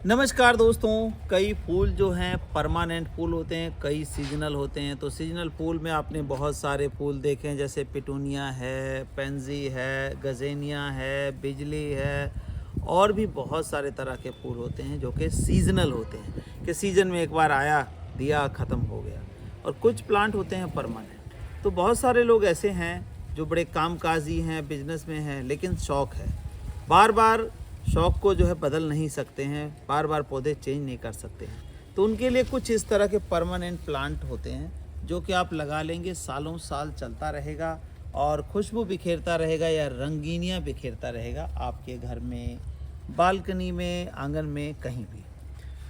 नमस्कार दोस्तों। कई फूल जो हैं परमानेंट फूल होते हैं, कई सीजनल होते हैं। तो सीजनल फूल में आपने बहुत सारे फूल देखे हैं, जैसे पिटूनिया है, पेंजी है, गजेनिया है, बिजली है और भी बहुत सारे तरह के फूल होते हैं जो कि सीजनल होते हैं, कि सीजन में एक बार आया, दिया, ख़त्म हो गया। और कुछ प्लांट होते हैं परमानेंट। तो बहुत सारे लोग ऐसे हैं जो बड़े कामकाजी हैं, बिजनेस में हैं, लेकिन शौक़ है, बार बार शौक़ को जो है बदल नहीं सकते हैं, बार बार पौधे चेंज नहीं कर सकते हैं। तो उनके लिए कुछ इस तरह के परमानेंट प्लांट होते हैं जो कि आप लगा लेंगे, सालों साल चलता रहेगा और खुशबू बिखेरता रहेगा या रंगीनियाँ बिखेरता रहेगा आपके घर में, बालकनी में, आंगन में, कहीं भी।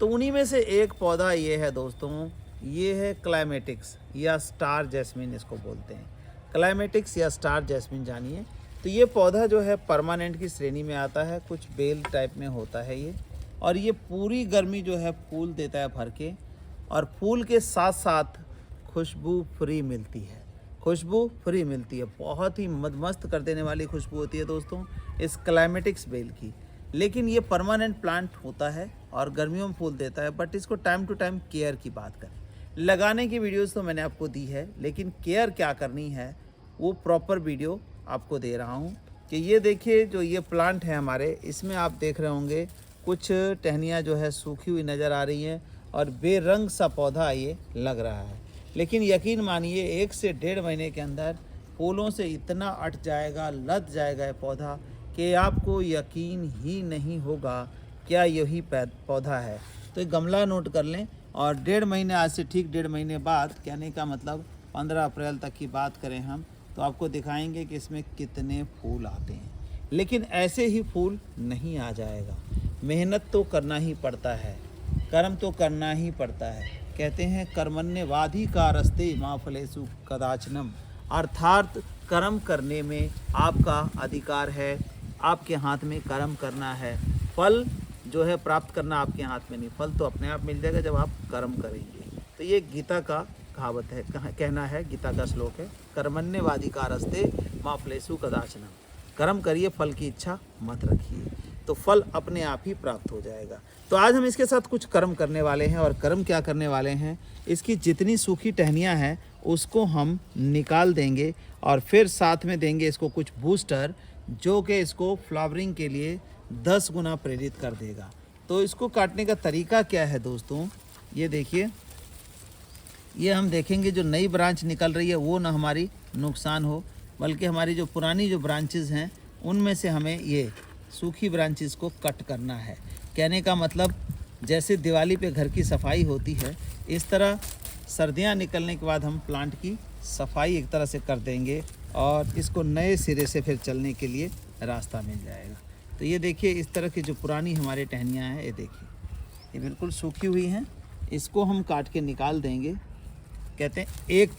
तो उन्हीं में से एक पौधा ये है दोस्तों, ये है क्लाइमेटिक्स या स्टार जैस्मिन इसको बोलते हैं। क्लाइमेटिक्स या स्टार जैस्मिन जानिए। तो ये पौधा जो है परमानेंट की श्रेणी में आता है, कुछ बेल टाइप में होता है ये, और ये पूरी गर्मी जो है फूल देता है भर के, और फूल के साथ साथ खुशबू फ्री मिलती है। खुशबू फ्री मिलती है, बहुत ही मदमस्त कर देने वाली खुशबू होती है दोस्तों इस क्लाइमेटिक्स बेल की। लेकिन ये परमानेंट प्लांट होता है और गर्मियों में फूल देता है, बट इसको टाइम टू टाइम केयर की बात करें। लगाने की वीडियोस तो मैंने आपको दी है, लेकिन केयर क्या करनी है वो प्रॉपर वीडियो आपको दे रहा हूँ। कि ये देखिए, जो ये प्लांट है हमारे, इसमें आप देख रहे होंगे कुछ टहनियाँ जो है सूखी हुई नज़र आ रही हैं और बेरंग सा पौधा ये लग रहा है। लेकिन यकीन मानिए 1 से 1.5 महीने के अंदर फूलों से इतना अट जाएगा, लद जाएगा ये पौधा कि आपको यकीन ही नहीं होगा क्या यही पौधा है। तो एक गमला नोट कर लें, और 1.5 महीने, आज से ठीक 1.5 महीने बाद, कहने का मतलब 15 अप्रैल तक की बात करें हम, तो आपको दिखाएंगे कि इसमें कितने फूल आते हैं। लेकिन ऐसे ही फूल नहीं आ जाएगा, मेहनत तो करना ही पड़ता है, कर्म तो करना ही पड़ता है। कहते हैं कर्मण्येवाधिकारस्ते मा फलेषु कदाचनम, अर्थात कर्म करने में आपका अधिकार है, आपके हाथ में कर्म करना है। फल जो है प्राप्त करना आपके हाथ में नहीं, फल तो अपने आप मिल जाएगा जब आप कर्म करेंगे। तो ये गीता का कहावत है, कहना है, गीता का श्लोक है, कर्मण्येवाधिकारस्ते मा फलेषु कदाचनम। कर्म करिए, फल की इच्छा मत रखिए, तो फल अपने आप ही प्राप्त हो जाएगा। तो आज हम इसके साथ कुछ कर्म करने वाले हैं, और कर्म क्या करने वाले हैं, इसकी जितनी सूखी टहनियाँ हैं उसको हम निकाल देंगे, और फिर साथ में देंगे इसको कुछ बूस्टर जो कि इसको फ्लावरिंग के लिए 10 गुना प्रेरित कर देगा। तो इसको काटने का तरीका क्या है दोस्तों, ये देखिए, ये हम देखेंगे जो नई ब्रांच निकल रही है वो ना हमारी नुकसान हो, बल्कि हमारी जो पुरानी जो ब्रांचेस हैं उनमें से हमें ये सूखी ब्रांचेस को कट करना है। कहने का मतलब, जैसे दिवाली पे घर की सफाई होती है, इस तरह सर्दियां निकलने के बाद हम प्लांट की सफाई एक तरह से कर देंगे, और इसको नए सिरे से फिर चलने के लिए रास्ता मिल जाएगा। तो ये देखिए, इस तरह की जो पुरानी हमारे टहनियाँ हैं, ये देखिए, ये बिल्कुल सूखी हुई हैं, इसको हम काट के निकाल देंगे। कहते हैं एक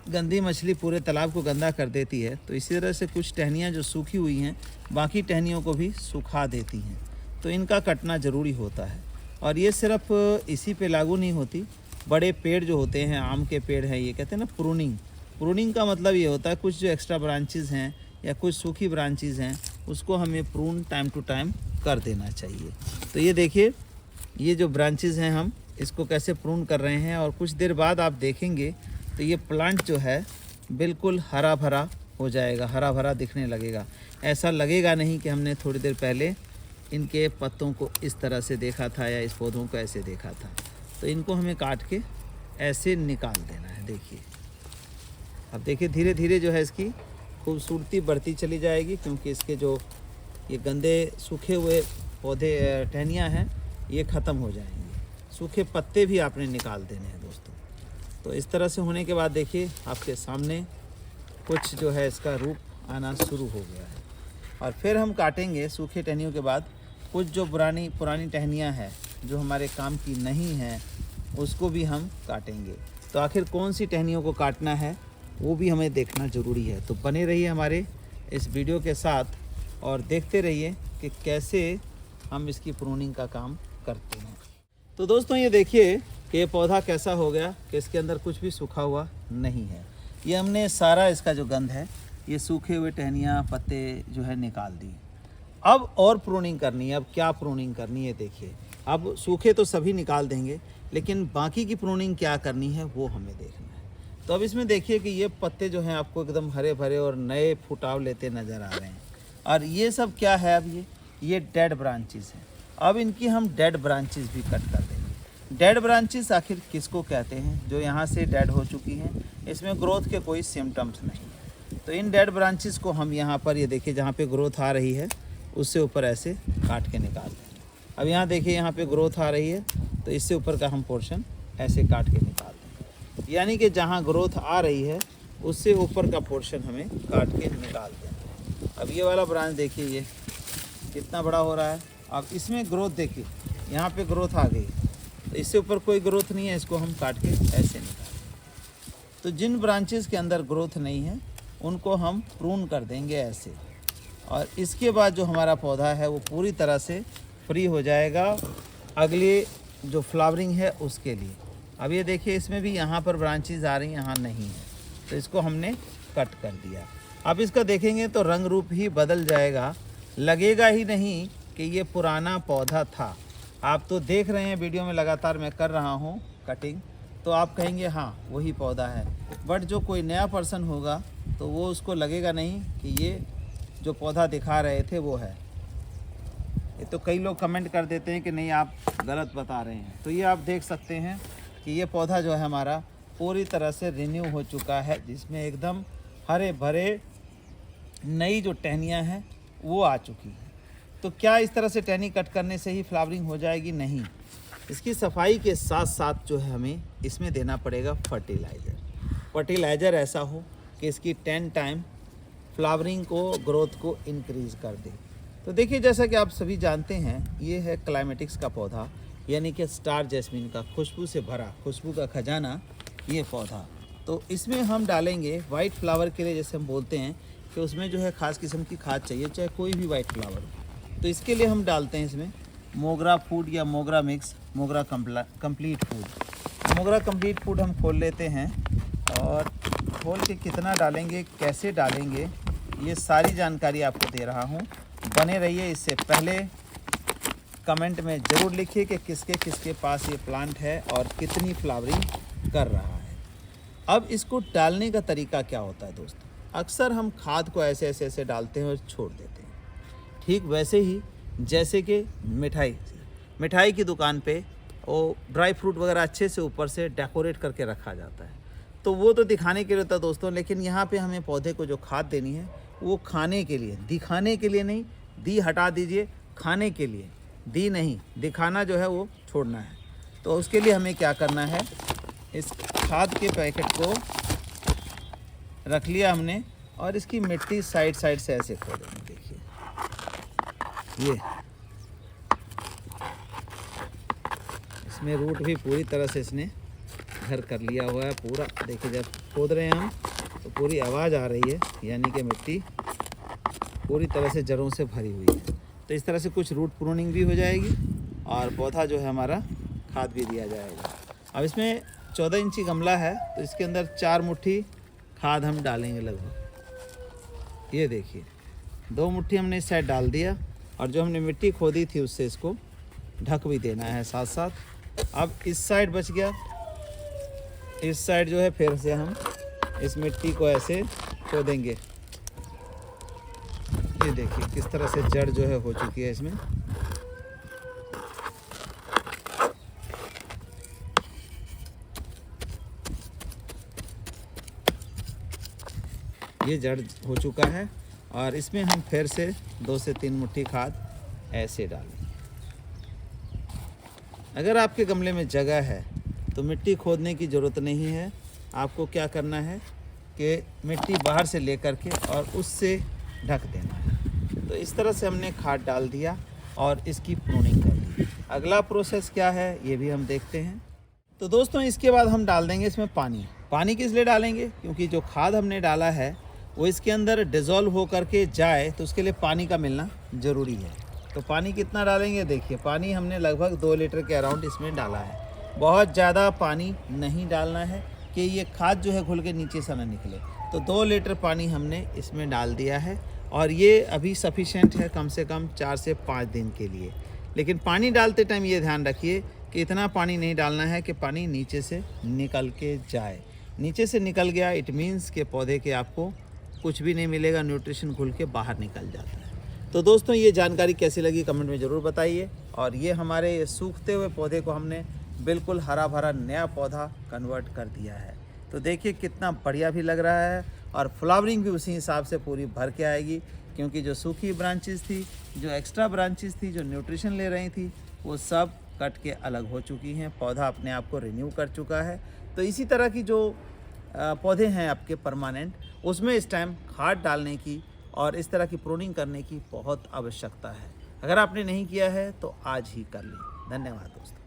गंदी मछली पूरे तालाब को गंदा कर देती है, तो इसी तरह से कुछ टहनियाँ जो सूखी हुई हैं बाकी टहनियों को भी सुखा देती हैं। तो इनका कटना ज़रूरी होता है, और ये सिर्फ इसी पे लागू नहीं होती, बड़े पेड़ जो होते हैं, आम के पेड़ हैं, ये कहते हैं ना प्रूनिंग। प्रूनिंग का मतलब ये होता है कुछ जो एक्स्ट्रा ब्रांचेस हैं या कुछ सूखी ब्रांचेस हैं उसको हमें प्रून टाइम टू टाइम कर देना चाहिए। तो ये देखिए, ये जो ब्रांचेस हैं हम इसको कैसे प्रून कर रहे हैं, और कुछ देर बाद आप देखेंगे तो ये प्लांट जो है बिल्कुल हरा भरा हो जाएगा, हरा भरा दिखने लगेगा। ऐसा लगेगा नहीं कि हमने थोड़ी देर पहले इनके पत्तों को इस तरह से देखा था या इस पौधों को ऐसे देखा था। तो इनको हमें काट के ऐसे निकाल देना है। देखिए, अब देखिए धीरे धीरे जो है इसकी खूबसूरती बढ़ती चली जाएगी, क्योंकि इसके जो ये गंदे सूखे हुए पौधे टहनियाँ हैं ये ख़त्म हो जाएंगे। सूखे पत्ते भी आपने निकाल देने हैं दोस्तों। तो इस तरह से होने के बाद देखिए आपके सामने कुछ जो है इसका रूप आना शुरू हो गया है। और फिर हम काटेंगे सूखे टहनियों के बाद कुछ जो पुरानी टहनियाँ हैं जो हमारे काम की नहीं हैं, उसको भी हम काटेंगे। तो आखिर कौन सी टहनियों को काटना है वो भी हमें देखना ज़रूरी है। तो बने रहिए हमारे इस वीडियो के साथ और देखते रहिए कि कैसे हम इसकी प्रूनिंग का काम करते हैं। तो दोस्तों ये देखिए कि ये पौधा कैसा हो गया कि इसके अंदर कुछ भी सूखा हुआ नहीं है। ये हमने सारा इसका जो गंध है, ये सूखे हुए टहनियाँ पत्ते जो है निकाल दिए। अब और प्रूनिंग करनी है। अब क्या प्रूनिंग करनी है देखिए, अब सूखे तो सभी निकाल देंगे, लेकिन बाकी की प्रूनिंग क्या करनी है वो हमें देखना है। तो अब इसमें देखिए कि ये पत्ते जो हैं आपको एकदम हरे भरे और नए फुटाव लेते नज़र आ रहे हैं। और ये सब क्या है, अब ये डेड ब्रांचेस हैं। अब इनकी हम डेड ब्रांचेस भी कट कर देंगे। डेड ब्रांचेस आखिर किसको कहते हैं? जो यहाँ से डेड हो चुकी हैं, इसमें ग्रोथ के कोई सिम्टम्स नहीं। तो इन डेड ब्रांचेस को हम यहाँ पर, ये देखिए जहाँ पे ग्रोथ आ रही है उससे ऊपर ऐसे काट के निकाल देंगे। अब यहाँ देखिए यहाँ पे ग्रोथ आ रही है, तो इससे ऊपर का हम पोर्शन ऐसे काट के निकाल देंगे। यानी कि जहाँ ग्रोथ आ रही है उससे ऊपर का पोर्शन हमें काट के निकाल देंगे। अब ये वाला ब्रांच देखिए ये कितना बड़ा हो रहा है। अब इसमें ग्रोथ देखिए, यहाँ पे ग्रोथ आ गई, तो इससे ऊपर कोई ग्रोथ नहीं है, इसको हम काट के ऐसे निकाल। तो जिन ब्रांचेस के अंदर ग्रोथ नहीं है उनको हम प्रून कर देंगे ऐसे। और इसके बाद जो हमारा पौधा है वो पूरी तरह से फ्री हो जाएगा अगले जो फ्लावरिंग है उसके लिए। अब ये देखिए इसमें भी यहाँ पर ब्रांचेस आ रही हैं, यहाँ नहीं है, तो इसको हमने कट कर दिया। अब इसका देखेंगे तो रंग रूप ही बदल जाएगा, लगेगा ही नहीं कि ये पुराना पौधा था। आप तो देख रहे हैं वीडियो में लगातार मैं कर रहा हूँ कटिंग, तो आप कहेंगे हाँ वही पौधा है। बट जो कोई नया पर्सन होगा तो वो उसको लगेगा नहीं कि ये जो पौधा दिखा रहे थे वो है। ये तो कई लोग कमेंट कर देते हैं कि नहीं आप गलत बता रहे हैं। तो ये आप देख सकते हैं कि ये पौधा जो है हमारा पूरी तरह से रिन्यू हो चुका है, जिसमें एकदम हरे भरे नई जो टहनियाँ हैं वो आ चुकी हैं। तो क्या इस तरह से टहनी कट करने से ही फ्लावरिंग हो जाएगी? नहीं, इसकी सफाई के साथ साथ जो है हमें इसमें देना पड़ेगा फर्टिलाइज़र। फर्टिलाइज़र ऐसा हो कि इसकी 10 टाइम फ्लावरिंग को, ग्रोथ को इंक्रीज़ कर दे। तो देखिए जैसा कि आप सभी जानते हैं ये है क्लाइमेटिक्स का पौधा, यानी कि स्टार जैस्मिन का, खुशबू से भरा, खुशबू का खजाना ये पौधा। तो इसमें हम डालेंगे वाइट फ्लावर के लिए, जैसे हम बोलते हैं कि उसमें जो है ख़ास किस्म की खाद चाहिए, चाहे कोई भी वाइट फ्लावर हो। तो इसके लिए हम डालते हैं इसमें मोगरा फूड या मोगरा मिक्स, मोगरा कंप्लीट फूड। मोगरा कंप्लीट फूड हम खोल लेते हैं और खोल के कितना डालेंगे, कैसे डालेंगे, ये सारी जानकारी आपको दे रहा हूँ। बने रहिए। इससे पहले कमेंट में ज़रूर लिखिए कि किसके किसके पास ये प्लांट है और कितनी फ्लावरिंग कर रहा है। अब इसको डालने का तरीका क्या होता है दोस्तों? अक्सर हम खाद को ऐसे ऐसे ऐसे डालते हैं और छोड़ देते हैं। ठीक वैसे ही जैसे कि मिठाई की दुकान पे वो ड्राई फ्रूट वगैरह अच्छे से ऊपर से डेकोरेट करके रखा जाता है, तो वो तो दिखाने के लिए होता है दोस्तों। लेकिन यहाँ पे हमें पौधे को जो खाद देनी है वो खाने के लिए, दिखाने के लिए नहीं। दी हटा दीजिए, खाने के लिए, दी नहीं, दिखाना जो है वो छोड़ना है। तो उसके लिए हमें क्या करना है, इस खाद के पैकेट को रख लिया हमने और इसकी मिट्टी साइड साइड से ऐसे खोदेंगे। देखिए ये इसमें रूट भी पूरी तरह से इसने घर कर लिया हुआ है पूरा। देखिए जब खोद रहे हैं हम तो पूरी आवाज़ आ रही है, यानी कि मिट्टी पूरी तरह से जड़ों से भरी हुई है। तो इस तरह से कुछ रूट प्रूनिंग भी हो जाएगी और पौधा जो है हमारा खाद भी दिया जाएगा। अब इसमें 14 इंची गमला है, तो इसके अंदर 4 मुट्ठी खाद हम डालेंगे लगभग। ये देखिए 2 मुट्ठी हमने इस साइड डाल दिया और जो हमने मिट्टी खोदी थी उससे इसको ढक भी देना है साथ साथ। अब इस साइड बच गया, इस साइड जो है फिर से हम इस मिट्टी को ऐसे खोदेंगे। ये देखिए किस तरह से जड़ जो है हो चुकी है इसमें। ये जड़ हो चुका है और इसमें हम फिर से 2 से 3 मुट्ठी खाद ऐसे डालें। अगर आपके गमले में जगह है तो मिट्टी खोदने की ज़रूरत नहीं है। आपको क्या करना है कि मिट्टी बाहर से लेकर के और उससे ढक देना है। तो इस तरह से हमने खाद डाल दिया और इसकी प्रूनिंग कर दी। अगला प्रोसेस क्या है ये भी हम देखते हैं। तो दोस्तों इसके बाद हम डाल देंगे इसमें पानी। पानी किस लिए डालेंगे? क्योंकि जो खाद हमने डाला है वो इसके अंदर डिज़ोल्व हो करके जाए, तो उसके लिए पानी का मिलना ज़रूरी है। तो पानी कितना डालेंगे? देखिए पानी हमने लगभग 2 लीटर के अराउंड इसमें डाला है। बहुत ज़्यादा पानी नहीं डालना है कि ये खाद जो है घुल के नीचे से ना निकले। तो 2 लीटर पानी हमने इसमें डाल दिया है और ये अभी सफिशेंट है कम से कम 4 से 5 दिन के लिए। लेकिन पानी डालते टाइम ये ध्यान रखिए कि इतना पानी नहीं डालना है कि पानी नीचे से निकल के जाए। नीचे से निकल गया इट मीन्स के पौधे के आपको कुछ भी नहीं मिलेगा, न्यूट्रिशन घुल के बाहर निकल जाता है। तो दोस्तों ये जानकारी कैसी लगी कमेंट में ज़रूर बताइए। और ये हमारे ये सूखते हुए पौधे को हमने बिल्कुल हरा भरा नया पौधा कन्वर्ट कर दिया है। तो देखिए कितना बढ़िया भी लग रहा है और फ्लावरिंग भी उसी हिसाब से पूरी भर के आएगी, क्योंकि जो सूखी ब्रांचेस थी, जो एक्स्ट्रा ब्रांचेस थी, जो न्यूट्रिशन ले रही थी, वो सब कट के अलग हो चुकी हैं। पौधा अपने आप को रिन्यू कर चुका है। तो इसी तरह की जो पौधे हैं आपके परमानेंट, उसमें इस टाइम खाद डालने की और इस तरह की प्रूनिंग करने की बहुत आवश्यकता है। अगर आपने नहीं किया है तो आज ही कर लें। धन्यवाद दोस्तों।